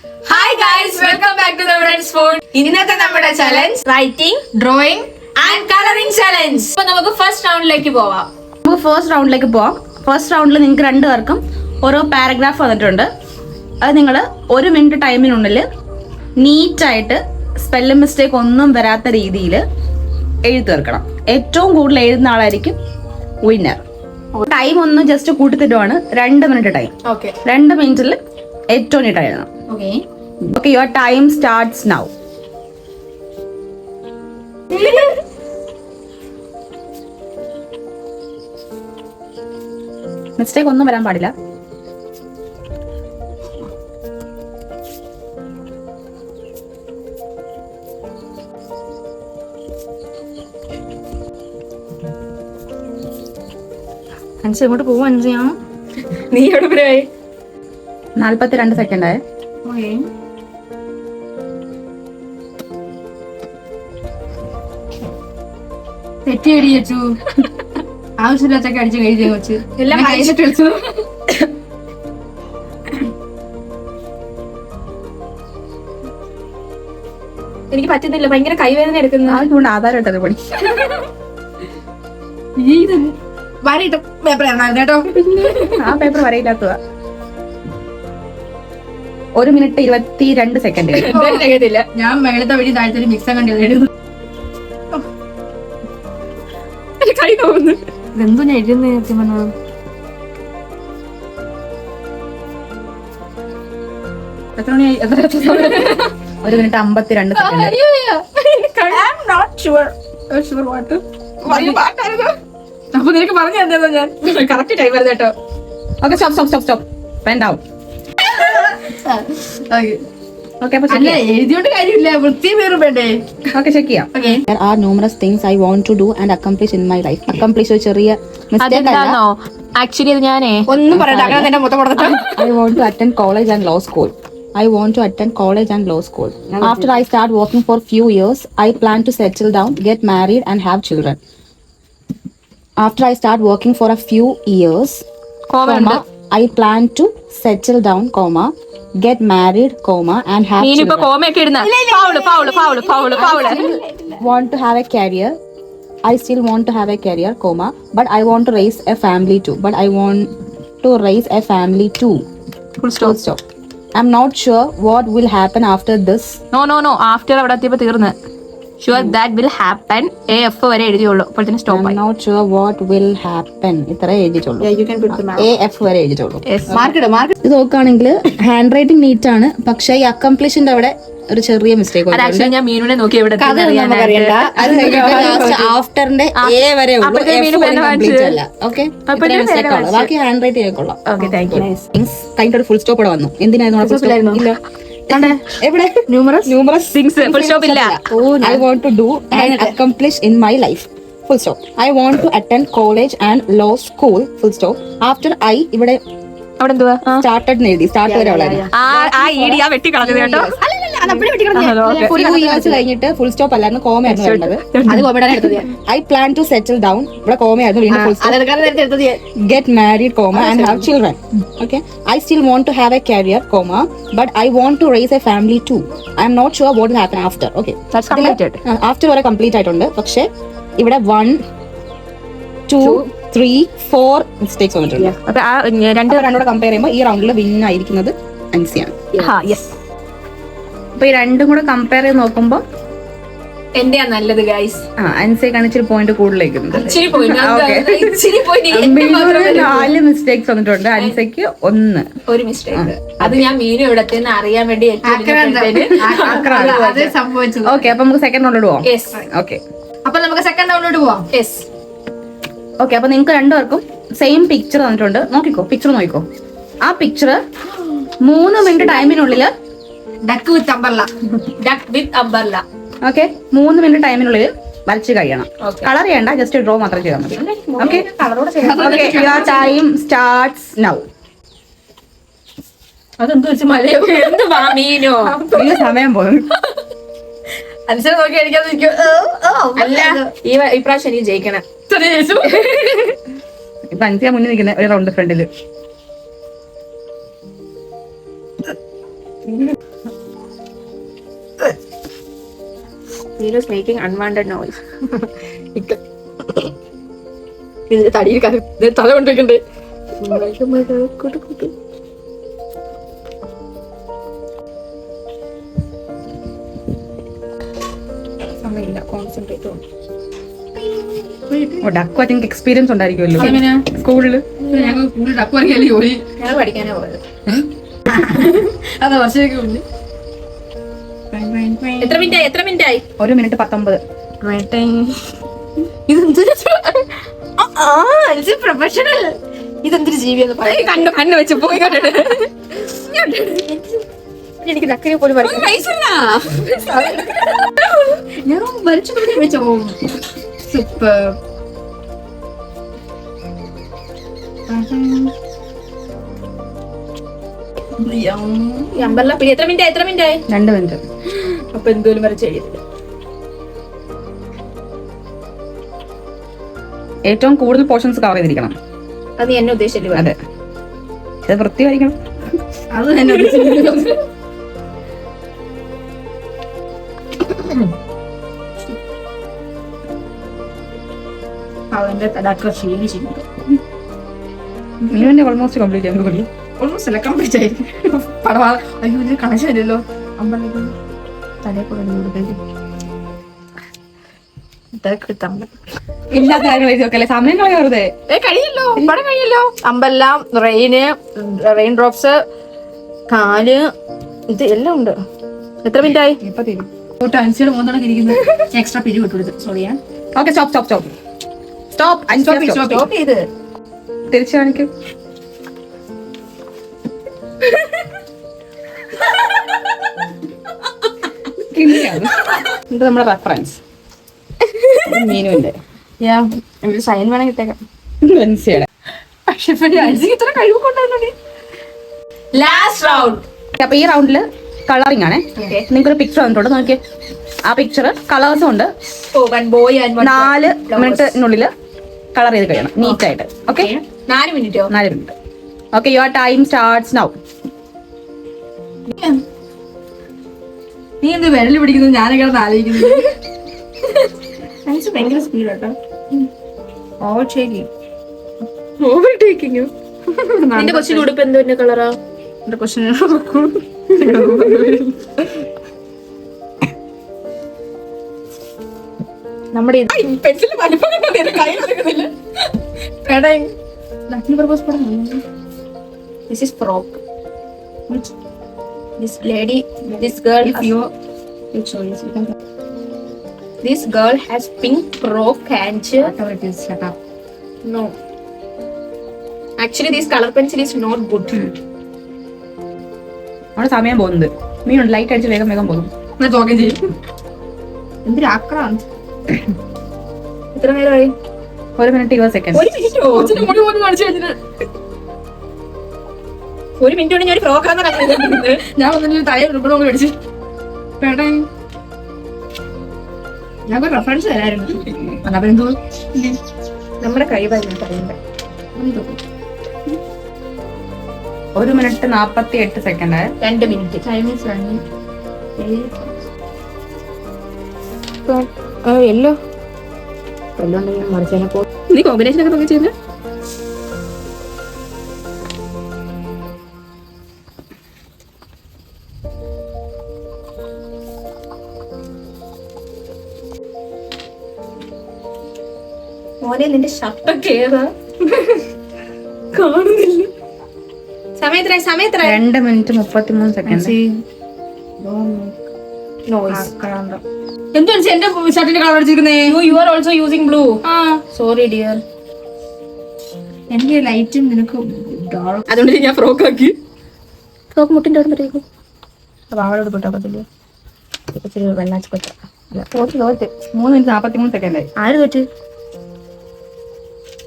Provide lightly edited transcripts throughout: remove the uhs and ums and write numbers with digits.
Hi guys, welcome back to the friends food. ഇന്നത്തെ നമ്മുടെ challenge writing, drawing and colouring challenge. അപ്പൊ നമുക്ക് first റൗണ്ടിലേക്ക് പോവാം. ഫസ്റ്റ് റൗണ്ടിൽ നിങ്ങൾക്ക് രണ്ടുപേർക്കും ഓരോ പാരഗ്രാഫ് വന്നിട്ടുണ്ട്. അത് നിങ്ങൾ 1 മിനിറ്റ് ടൈമിനുള്ളിൽ നീറ്റായിട്ട് സ്പെല്ലിംഗ് മിസ്റ്റേക്ക് ഒന്നും വരാത്ത രീതിയിൽ എഴുതി തീർക്കണം. ഏറ്റവും കൂടുതൽ എഴുതുന്ന ആളായിരിക്കും വിന്നർ. ടൈം ഒന്ന് ജസ്റ്റ് കൂട്ടിത്തരുവാണ്. 2 minute time. 2 മിനിറ്റിൽ ഏറ്റവും നീറ്റ് എഴുതണം. Okay, your time starts now. Mistake ഒന്നും വരാൻ പാടില്ല. അഞ്ച് ഇങ്ങോട്ട് പോവാ. അഞ്ച് ഞാൻ നീ എവിടെ പോയി? 42 സെക്കൻഡ് ആയേ. തെറ്റി അടിച്ചു. ആവശ്യമില്ലാത്തൊക്കെ അടിച്ച് എഴുതി വെച്ച് എല്ലാം കഴിച്ചിട്ട് എനിക്ക് പറ്റുന്നില്ല. ഭയങ്കര കൈവേദന എടുക്കുന്നു. അതുകൊണ്ട് ആധാരം ഇട്ടത് പണി. വരയിട്ട പേപ്പറാണ് കേട്ടോ. ആ പേപ്പർ വരയില്ലാത്തതാ. 1 മിനിറ്റ് 22 സെക്കൻഡ്. തികത്തില്ല. ഞാൻ മേളത്തെ വഴി താഴ്ത്തൊരു മിക്സ് കണ്ടു കൈ തോന്നുന്നു. ഇതെന്തോ ഞാൻ എഴുതുന്ന സത്യം പറഞ്ഞത്. 1 മിനിറ്റ് 52 സെക്കൻഡ്. അപ്പൊ നിനക്ക് പറഞ്ഞു തന്നോ ഞാൻ കറക്റ്റ് ടൈം വരുന്നത് കേട്ടോ. Okay, stop. Pen down. അല്ല, എഴുതിയോണ്ട് കാര്യമില്ല. വൃത്തിയും പേരും വേണ്ടേ? ഓക്കെ, ചെക്ക് ചെയ്യാം. There are numerous things I want to do and accomplish in my life. Accomplish ഒരു ചെറിയ മിസ്റ്റേക്ക് അല്ല. ആക്ച്വലി അത് ഞാനേ ഒന്നും പറയണ്ട. അങ്ങനെ മൊത്തം കൊടുത്തിട്ട് I want to attend college and law school. After I start working for few years, I plan to settle down, get married and have children. After I start working for a few years, I plan to settle down, get married, and have children. Want to have a career. I still want to have a career, but I want to raise a family too. Full stop. I'm not sure what will happen after this. No. After അവിടെ എത്തിയപ്പോ തീർന്ന്. Sure that will happen. AF വരെ എഴുതിയുള്ളൂ. അപ്പോൾ തന്നെ stop ആയി. I'm not sure what will happen. ഇത്ര എഴുതിയിട്ടുള്ളൂ. AF വരെ എഴുതിയിട്ടുള്ളൂ. ഇത് നോക്കുകയാണെങ്കിൽ ഹാൻഡ് റൈറ്റിംഗ് നീറ്റ് ആണ്. പക്ഷെ ഈ അക്കംപ്ലിഷിന്റെ അവിടെ ഒരു ചെറിയ മിസ്റ്റേക്ക്. ആക്ച്വലി ഞാൻ മീനുനെ നോക്കി എവിടെ ആഫ്റ്ററിന്റെ എ വരെ ബാക്കി ഹാൻഡ് റൈറ്റിംഗ് കൊള്ളാം. കഴിഞ്ഞ ഫുൾ സ്റ്റോപ്പ് ഇവിടെ വന്നു. എന്തിനായിരുന്നു? എവിടെ? Numerous things. ഫുൾ സ്റ്റോപ്പ് ഇല്ല. I want to do and accomplish in my life. Full stop. I want to attend college and law school. Full stop. After I ഇവിടെ അവിടെ എന്തുവാ സ്റ്റാർട്ടഡ് എഴുതി. സ്റ്റാർട്ട് വരെ ഉള്ളായിരുന്നു. വെട്ടി കളഞ്ഞത് കേട്ടോ. few years കഴിഞ്ഞിട്ട് ഫുൾ സ്റ്റോപ്പ് അല്ലായിരുന്നു, കോമ ആയിരുന്നു വേണ്ടത്. I plan to settle down. ഇവിടെ കോമ ആയിരുന്നു. വീണ്ടും full stop. Get married, and have children. Okay. I still want to have a career, but I want to raise a family too. I am not sure what will happen after. Okay. That's completed. After വരെ complete ആയിട്ടുണ്ട്. പക്ഷെ ഇവിടെ 1 2 3 4 mistakes വന്നിട്ടുണ്ട്. രണ്ടോടെ compare ചെയ്യുമ്പോൾ ഈ റൗണ്ടിൽ win ആയിരിക്കുന്നത് അൻസിയാണ്. അപ്പൊ ഈ രണ്ടും കൂടെ കമ്പയർ ചെയ്ത് നോക്കുമ്പോ എന്റെയാ നല്ലത് ഗൈസ്. അൻസിക്കാണ് ഇച്ചിരി പോയിന്റ് കൂടുതലേക്കുന്നത്. 4 മിസ്റ്റേക്സ് വന്നിട്ടുണ്ട്. അൻസയ്ക്ക് 1 മിസ്റ്റേക്ക്. അത് ഞാൻ മീനും ഇവിടത്തെ അറിയാൻ വേണ്ടി. ഓക്കെ, അപ്പൊ നമുക്ക് സെക്കൻഡ് റൗണ്ടിലോട്ട് പോവാം. ഓക്കെ, അപ്പൊ നമുക്ക് സെക്കൻഡ് റൗണ്ടിലോട്ട് പോവാം. ഓക്കെ, അപ്പൊ നിങ്ങൾക്ക് രണ്ടുപേർക്കും സെയിം പിക്ചർ തന്നിട്ടുണ്ട്. പിക്ചർ നോക്കിക്കോ. ആ പിക്ചർ 3 മിനിറ്റ് ടൈമിനുള്ളില് ഡക്ക് വിത്ത് അംബർല. ഓക്കെ, 3 മിനിറ്റ് ടൈമിനുള്ളിൽ വരച്ച് കഴിയണം. കളർ ചെയ്യണ്ട, ജസ്റ്റ് ഡ്രോ മാത്രം ചെയ്താൽ മതി. Okay, your time starts now. അതെന്ത് വെച്ച് മലയോ എന്ത് മീനോ സമയം പോകും. അനുസരിച്ച് നോക്കി അടിക്കാതിരിക്കും. അല്ല, ഈ പ്രാവശ്യം എനിക്ക് ജയിക്കണം. ഇപ്പൊ അൻസിയ മുന്നിൽ നിൽക്കുന്ന ഒരു റൗണ്ട് ഫ്രണ്ടില് Nilo is making unwanted noise. ഇത് തടിയിൽ തല കൊണ്ടിരിക്കണ്ടേ. സമയമില്ല, കോൺസെൻട്രേറ്റ് ഉണ്ട്. ഡക്കു അതിന് എക്സ്പീരിയൻസ് ഉണ്ടായിരിക്കുമല്ലോ സ്കൂളില്. ഞങ്ങൾ കൂടുതൽ ഡക്കു അറിയാലോ ജോലി. ഞങ്ങൾ പഠിക്കാനാ പോയത്. അതാ വർഷമൊക്കെ ഉണ്ട്. എത്ര മിനിറ്റ് ആയി? 1 minute 19. ഇതെന്തൊരു പ്രൊഫഷണൽ. ഇതെന്തൊരു ജീവിയെന്ന് പറയാം. കണ്ണ് വെച്ച് പോയി കണ്ടിട്ട് എനിക്ക് നക്കരെ പോലും ഞാൻ വരച്ചു വെച്ചോ. സൂപ്പർ. അമ്പല്ല പിടി. എത്ര മിനിറ്റ് ആയി? 2 minute. അപ്പൊ എന്തോലും വരച്ച് എഴുതില്ല. ഏറ്റവും കൂടുതൽ പോർഷൻസ് കവർ ചെയ്തിരിക്കണം. അത് നീ എന്നെ ഉദ്ദേശിച്ചല്ലേ? അതെ, ഇത് വൃത്തിയായിരിക്കണം. അത് തന്നെ ഉദ്ദേശിച്ചില്ല. അവന്റെ തടാക്ക ക്ഷീണിച്ചിട്ടുണ്ട്. ഓൾമോസ്റ്റ് കംപ്ലീറ്റ് ചെയ്യാൻ പറ്റും. ഓൾമോസ്റ്റ് അല്ല, കംപ്ലീറ്റ് ആയിരിക്കും. പടവാ. അയ്യോ, ഇതിന് കണക്ഷൻ ഇല്ലല്ലോ. അമ്പലത്തിൽ തലേ കൂടെ ഇല്ലാത്ത കാര്യങ്ങൾ എഴുതി സമയം കളയരുതേ. കഴിയല്ലോ, പടം കഴിയല്ലോ. അമ്പെല്ലാം റെയിൻ ഡ്രോപ്സ്, കാല്, ഇത് എല്ലാം ഉണ്ട്. എത്ര മിനിറ്റ് ആയി? ഇപ്പൊ തീരും. എക്സ്ട്രാ പിരി വിട്ടുകൊടുത്തു. സോറിയാ. Okay, stop. സ്റ്റോപ്പ് ചെയ്ത് തിരിച്ചു കാണിക്കും. ഇത് നമ്മുടെ റെഫറൻസ് മീനുവിന്റെ സൈൻ വേണം കിട്ടേക്കാം. വെൻസിയുടെ. പക്ഷെ ഇത്ര കഴിവ് കൊണ്ടുവന്നു. Last round. അപ്പൊ ഈ റൗണ്ടില് കളറിംഗ് ആണ്. നിങ്ങൾക്കൊരു പിക്ചർ വന്നിട്ടുണ്ട്, നോക്കിയേ. ആ പിക്ചർ കളേഴ്സും ഉണ്ട്. 4 മിനിറ്റിനുള്ളിൽ കളർ ചെയ്ത് കഴിയണം നീറ്റായിട്ട്. ഓക്കെ, 4 മിനിറ്റോ? 4 minute. Okay, your time starts now. നീ എന്ത് വിരൽ പിടിക്കുന്നത്? ഞാനൊക്കെ ആലോചിക്കുന്നത്. ഭയങ്കര സ്പീഡ് കേട്ടോ. ഓവർടേക്കിംഗ്. നിന്റെ കൊച്ചിന് ഉടുപ്പ് എന്തോ കളറാ? എന്റെ കൊച്ചിന് നമ്മുടെ പെൻസിൽ വലിപ്പം കയ്യിലെടുക്കുന്നില്ല. This is frock. This girl has pink frock and no. Actually, this color pencil is not good. അവിടെ സമയം പോകുന്നത്. മീനുണ്ട്, ലൈറ്റ് അടിച്ച് വേഗം പോകും. എന്തിനാക്രാന്ത്? എത്ര നേരമായി? 1 minute 20 seconds. 1 മിനിറ്റ് കൊണ്ട് ഞാൻ ഫ്രോക്ക് ആണെന്ന് കണ്ടത്. ഞാൻ വന്നിട്ട് തലയിൽ റിബൺ മേടിച്ച് ഞാൻ റെഫറൻസ് തരായിരുന്നു. അപ്പൊ എന്തോ നമ്മുടെ കഴിവായിരുന്നു പറയുന്നത്. 1 minute 48 seconds. 2 മിനിറ്റ്. യെല്ലോ ഉണ്ടെങ്കിൽ മറിച്ചാൽ നീ കോമ്പിനേഷൻ ഒക്കെ നോക്കി ചെയ്യുന്നത്. മോനെ, നിന്റെ ഷർട്ടൊക്കെ ഏതാ? കാണുന്നില്ല. സമയത്ര 2 minute 33 seconds. എന്താണ് എന്റെ ഷർട്ടിന്റെ കളർ അടിച്ചിരിക്കുന്നേ? You are also using blue. Sorry dear. എനിക്ക് ലൈറ്റും നിനക്ക് ഡാർക്ക്, അതുകൊണ്ട് ഞാൻ ഫ്രോക്ക് ആക്കി. ഫ്രോക്ക് മുട്ടിന്റെ അവിടെ പറ്റേക്കും. അപ്പൊ അവളോട് പൊട്ടാക്കത്തില്ല. വെള്ളാച്ച് പറ്റ 3 minute 43 seconds. ആര് തോറ്റ്?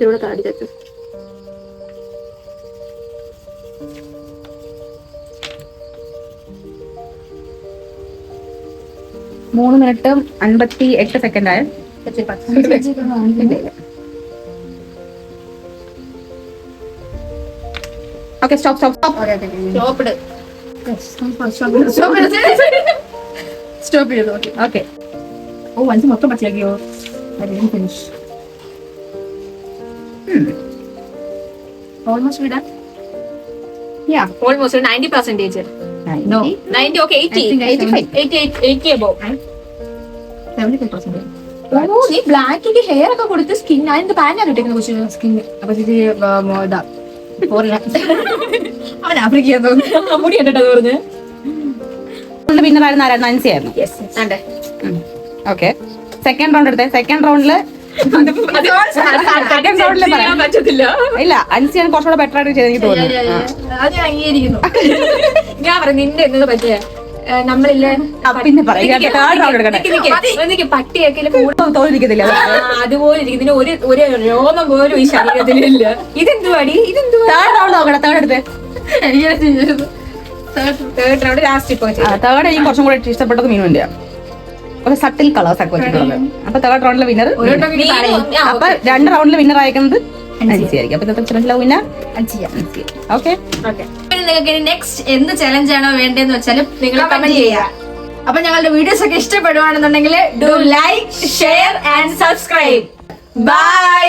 ഇവിടെ താടി തെറ്റ്. 3 minute 58 seconds. Okay, stop. Stop it. Okay. ഓ അഞ്ച് മൊത്തം പച്ചയാക്കിയോ? ഫിനിഷ് ഓൾമോസ്റ്റ് വിടാം. Yeah. Almost 90%. No, 90. Okay, 80. 80 above. 75%. ഓ നീ ബ്ലാക്കിന്റെ ഹെയർ ഒക്കെ കൊടുത്ത് സ്കിൻ അതിന്റെ പാൻറ്റാണ് ഇട്ടേക്കുന്ന കുറച്ച് സ്കിൻ. അപ്പൊ ചേച്ചി ഇതാ പോറില്ല. അവൻ ആഫ്രിക്ക മുടി കണ്ടിട്ട് പറഞ്ഞു. വിന്നർ ആയിരുന്നു ആരായിരുന്നു? അൻസി ആയിരുന്നു. അതെ. ഓക്കെ, സെക്കൻഡ് റൗണ്ട് എടുത്തേ. സെക്കൻഡ് റൗണ്ടില് പറ്റത്തില്ല. ഇല്ല, അൻസിയാണ് കുറച്ചുകൂടെ ബെറ്റർ ആയിട്ട് ചെയ്ത് എനിക്ക് തോന്നുന്നു. അത് ഞാൻ അംഗീകരിക്കുന്നു. ഞാൻ പറഞ്ഞു നിന്റെ എന്നത് പറ്റിയ നമ്മളില്ലേ പിന്നെ പട്ടിയൊക്കെ തോന്നിരിക്കത്തില്ല. അതുപോലെ ഇതിന് ഒരു രോമം പോലും ഈ ശരീരത്തിലില്ല. ഇതെന്തുവാടി? ഇതെന്തുവാ? തേർഡ് റൗണ്ട് നോക്കണം. തേർഡ് എടുത്തേ. തേർഡ് റൗണ്ട് ലാസ്റ്റ് ഇപ്പൊ തേർഡ് എനിക്ക് കുറച്ചും കൂടെ ഇഷ്ടപ്പെട്ടത് മീനുവിന്റെ ഒരു സട്ടിൽ കളേഴ്സ് ഒക്കെ വെച്ചിട്ടുള്ളത്. അപ്പൊ തേർഡ് റൗണ്ടിലെ വിന്നർ. അപ്പൊ 2 റൗണ്ടിൽ വിന്നർ അയക്കുന്നത് അൻസി ആയിരിക്കും. അപ്പൊ വിന്നർ ഓക്കെ. നിങ്ങൾക്ക് നെക്സ്റ്റ് എന്ത് ചലഞ്ച് ആണോ വേണ്ടതെന്ന് വെച്ചാൽ നിങ്ങൾ കമന്റ് ചെയ്യുക. അപ്പൊ ഞങ്ങളുടെ വീഡിയോസ് ഒക്കെ ഇഷ്ടപ്പെടുവാണെന്നുണ്ടെങ്കിൽ do like, share and subscribe. By.